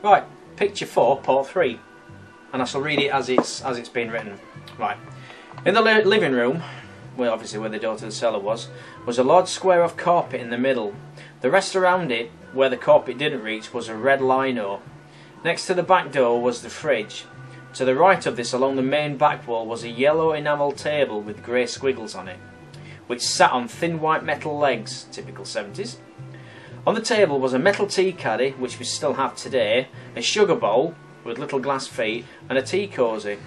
Right, picture 4, part 3, and I shall read it as it's been written. Right, in the living room, well, obviously where the door to the cellar was a large square of carpet in the middle. The rest around it, where the carpet didn't reach, was a red lino. Next to the back door was the fridge. To the right of this, along the main back wall, was a yellow enamel table with grey squiggles on it, which sat on thin white metal legs, typical 70s. On the table was a metal tea caddy, which we still have today, a sugar bowl with little glass feet, and a tea cosy.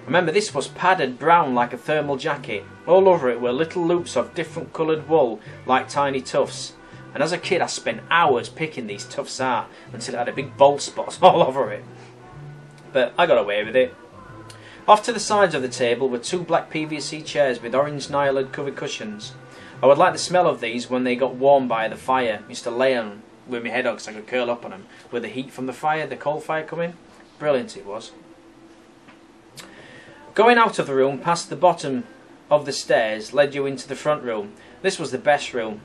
Remember, this was padded brown like a thermal jacket. All over it were little loops of different coloured wool, like tiny tufts. And as a kid, I spent hours picking these tufts out until it had a big bald spot all over it. But I got away with it. Off to the sides of the table were 2 black PVC chairs with orange nylon covered cushions. I would like the smell of these when they got warm by the fire. I used to lay on with my head on so I could curl up on them with the heat from the fire, the coal fire coming. Brilliant it was. Going out of the room past the bottom of the stairs led you into the front room. This was the best room.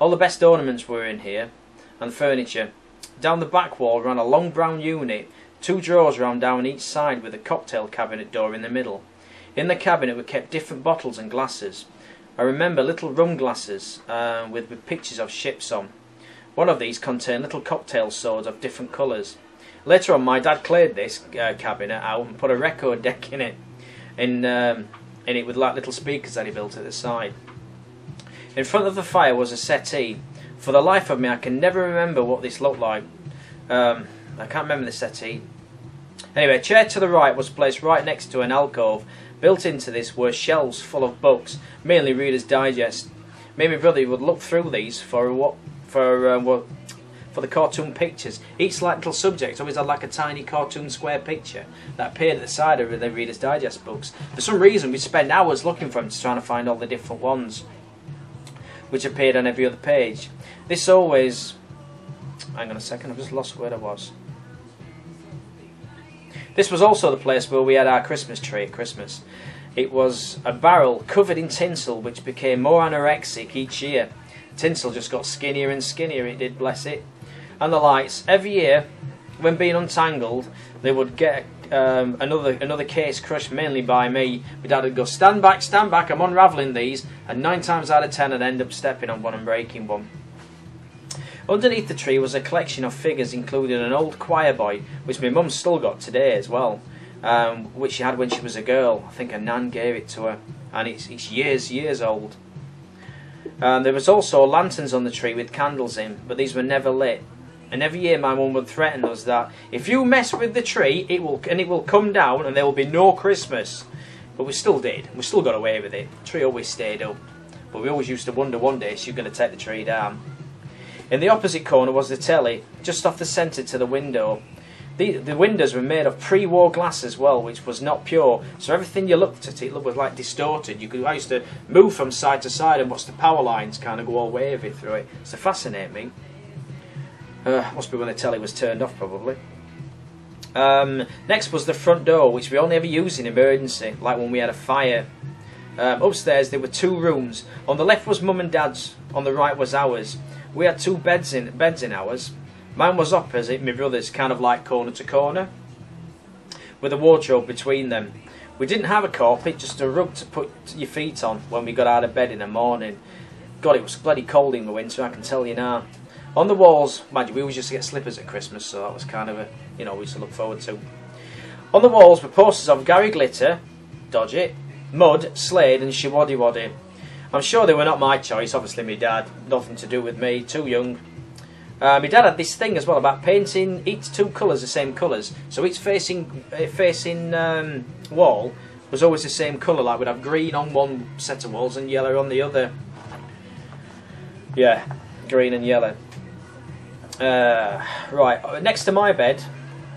All the best ornaments were in here, and furniture. Down the back wall ran a long brown unit. 2 drawers ran down each side with a cocktail cabinet door in the middle. In the cabinet were kept different bottles and glasses. I remember little rum glasses with pictures of ships on. One of these contained little cocktail swords of different colours. Later on, my dad cleared this cabinet out and put a record deck in it, in it with like little speakers that he built at the side. In front of the fire was a settee. For the life of me, I can never remember what this looked like. I can't remember the settee. Anyway, a chair to the right was placed right next to an alcove. Built into this were shelves full of books, mainly Reader's Digest. Me and my brother would look through these for the cartoon pictures. Each like little subject always had like a tiny cartoon square picture that appeared at the side of the Reader's Digest books. For some reason, we'd spend hours looking for them, trying to find all the different ones, which appeared on every other page. This always... Hang on a second, I've just lost where I was. This was also the place where we had our Christmas tree at Christmas. It was a barrel covered in tinsel which became more anorexic each year. Tinsel just got skinnier and skinnier, it did, bless it. And the lights. Every year, when being untangled, they would get another case crushed, mainly by me. My dad would go, stand back, I'm unravelling these, and 9 times out of 10 I'd end up stepping on one and breaking one. Underneath the tree was a collection of figures, including an old choir boy, which my mum still got today as well, which she had when she was a girl. I think her nan gave it to her, and it's years old. There was also lanterns on the tree with candles in, but these were never lit. And every year my mum would threaten us that if you mess with the tree, it will come down and there will be no Christmas. But we still did. We still got away with it. The tree always stayed up. But we always used to wonder one day she's going to take the tree down. In the opposite corner was the telly, just off the centre to the window. The windows were made of pre-war glass as well, which was not pure, so everything you looked at, it was like distorted. I used to move from side to side and watch the power lines kind of go all wavy through it. It's to fascinate me. Must be when the telly was turned off, probably. Next was the front door, which we only ever used in emergency, like when we had a fire. Upstairs there were 2 rooms. On the left was Mum and Dad's, on the right was ours. We had 2 beds in ours. Mine was opposite my brother's, kind of like corner to corner, with a wardrobe between them. We didn't have a carpet, just a rug to put your feet on when we got out of bed in the morning. God, it was bloody cold in the winter, I can tell you now. On the walls, mind you, we always used to get slippers at Christmas, so that was kind of we used to look forward to. On the walls were posters of Gary Glitter, dodge it, Mud, Slade and Shiwaddy Waddy. I'm sure they were not my choice, obviously my dad, nothing to do with me, too young. My dad had this thing as well about painting each 2 colours the same colours, so each facing wall was always the same colour, like we'd have green on one set of walls and yellow on the other. Yeah, green and yellow. Right, next to my bed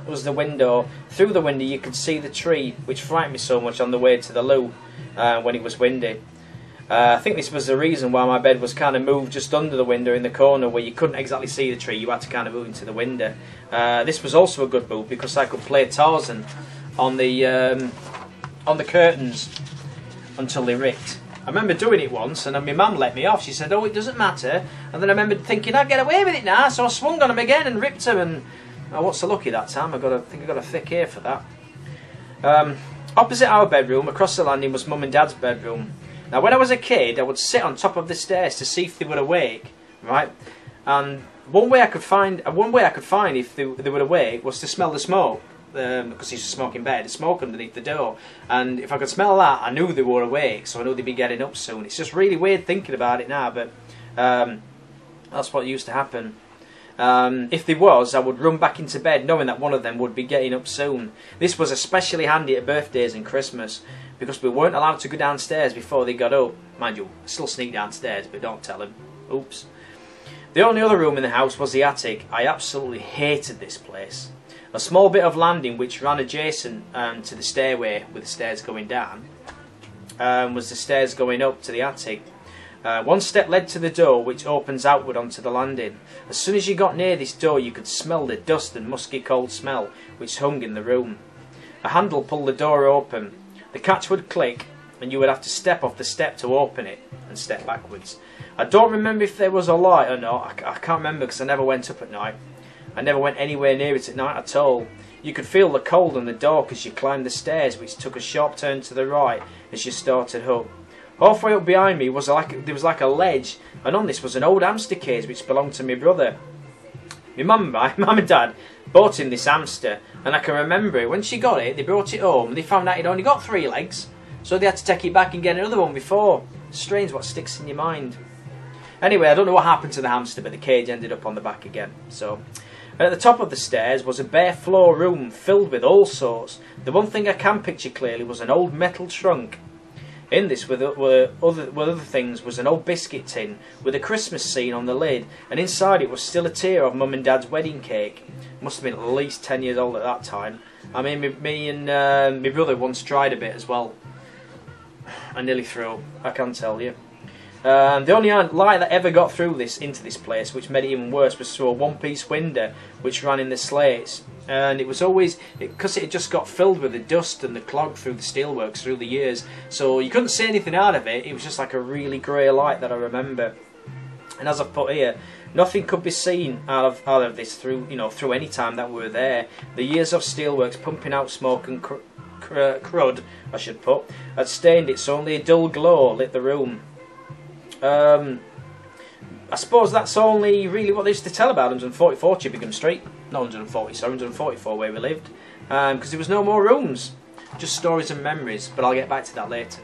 was the window. Through the window you could see the tree, which frightened me so much on the way to the loo when it was windy. I think this was the reason why my bed was kind of moved just under the window in the corner where you couldn't exactly see the tree, you had to kind of move into the window. This was also a good move because I could play Tarzan on the curtains until they ripped. I remember doing it once and then my mum let me off. She said, oh, it doesn't matter. And then I remember thinking, I'll get away with it now, so I swung on them again and ripped them, and I wasn't so lucky that time. I think I got a thick ear for that. Opposite our bedroom, across the landing, was Mum and Dad's bedroom. Now, when I was a kid, I would sit on top of the stairs to see if they were awake, right? And one way I could find if they were awake was to smell the smoke, because he's smoking bed, the smoke underneath the door. And if I could smell that, I knew they were awake, so I knew they'd be getting up soon. It's just really weird thinking about it now, but that's what used to happen. If there was, I would run back into bed knowing that one of them would be getting up soon. This was especially handy at birthdays and Christmas, because we weren't allowed to go downstairs before they got up. Mind you, I still sneak downstairs, but don't tell them. Oops. The only other room in the house was the attic. I absolutely hated this place. A small bit of landing which ran adjacent to the stairway, with the stairs going down, was the stairs going up to the attic. One step led to the door, which opens outward onto the landing. As soon as you got near this door, you could smell the dust and musky cold smell which hung in the room. A handle pulled the door open. The catch would click, and you would have to step off the step to open it, and step backwards. I don't remember if there was a light or not. I can't remember because I never went up at night. I never went anywhere near it at night at all. You could feel the cold on the door as you climbed the stairs, which took a sharp turn to the right as you started up. Halfway up behind me there was like a ledge, and on this was an old hamster cage which belonged to my brother. My mum and dad bought him this hamster, and I can remember it. When she got it, they brought it home and they found out he'd only got 3 legs, so they had to take it back and get another one before. Strange what sticks in your mind. Anyway, I don't know what happened to the hamster, but the cage ended up on the back again. So, and at the top of the stairs was a bare floor room filled with all sorts. The one thing I can picture clearly was an old metal trunk. In this were other things was an old biscuit tin with a Christmas scene on the lid, and inside it was still a tier of Mum and Dad's wedding cake. Must have been at least 10 years old at that time. I mean, me and my brother once tried a bit as well. I nearly threw, I can tell you. The only light that ever got through into this place, which made it even worse, was through a one-piece window which ran in the slates. And it was always, because it had just got filled with the dust and the clog through the steelworks through the years, so you couldn't see anything out of it. It was just like a really grey light that I remember. And as I've put here, nothing could be seen out of this through any time that we were there. The years of steelworks pumping out smoke and crud, I should put, had stained it, so only a dull glow lit the room. I suppose that's only really what there is to tell about 144 Chippingham Street. Not 140, sorry, 144 where we lived. Because there was no more rooms. Just stories and memories, but I'll get back to that later.